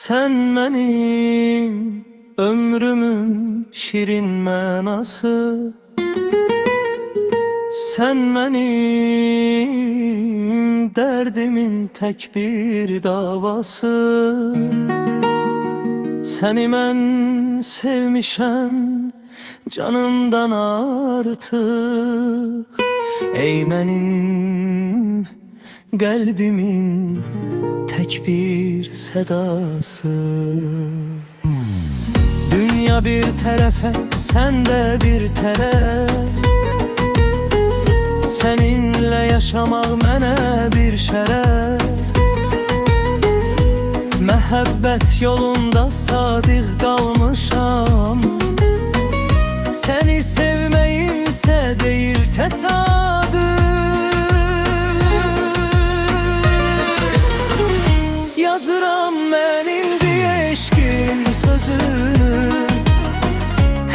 Sen benim ömrümün şirin mənası, sen benim derdimin tek bir davası. Seni mən sevmişəm canımdan artık, ey mənim kalbimin tek bir sedası. Dünya bir tərəfə, sen de bir tərəf, seninle yaşamak mənə bir şərəf. Məhəbbət yolunda sadiq qalmışam, seni sevməyimsə deyil təsadüf. Yazıram mən indi eşqin sözünü,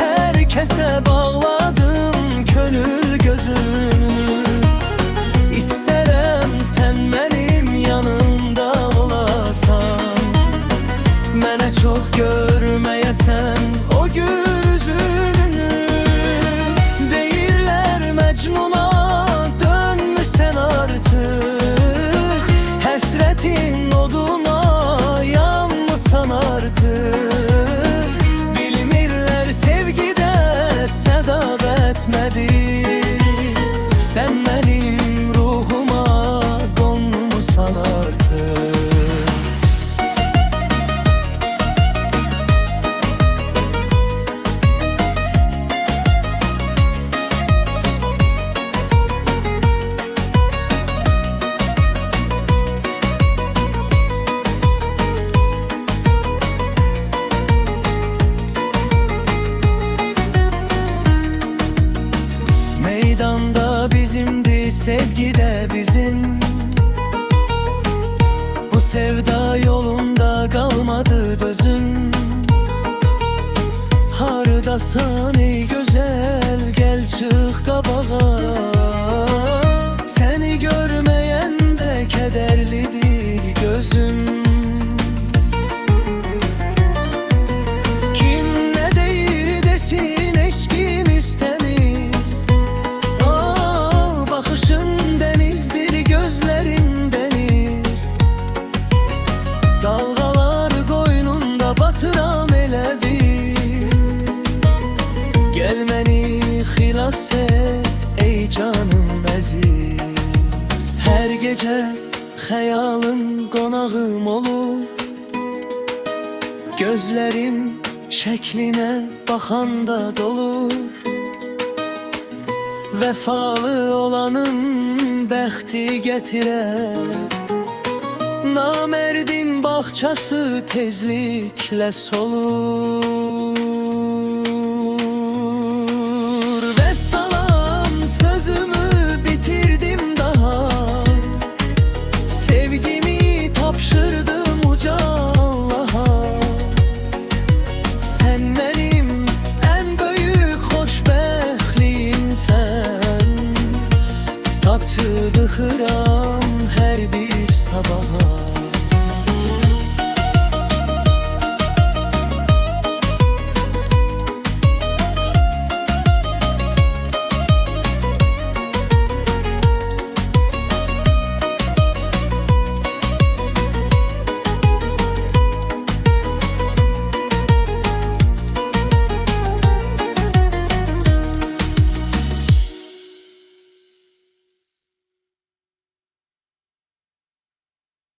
herkese bağladım könül gözünü. İstərəm sen benim yanımda olasan, mənə çox görməyəsən o gül üzünü. Deyirlər Məcnuna dönmüsən artık, həsrətin oduna yanmısan artık. Bilmirlər sevgidə sədaqət nədir, sen benim ruhuma qonmusan artık. Meydanda bizimdi, sevgi de bizim. Bu sevda yolunda kalmadı gözüm. Hardasan ey güzel, gel çık qabağa. Seni görmeyen de kederlidir gözüm. Dalgalar koynunda batıram elə bil, gel məni xilas et ey canım əziz. Her gece xəyalın qonağım olur, gözlerim şəklinə baxanda dolur. Vəfalı olanın bəxti gətirər, namerdin bağçası tezlikle solur.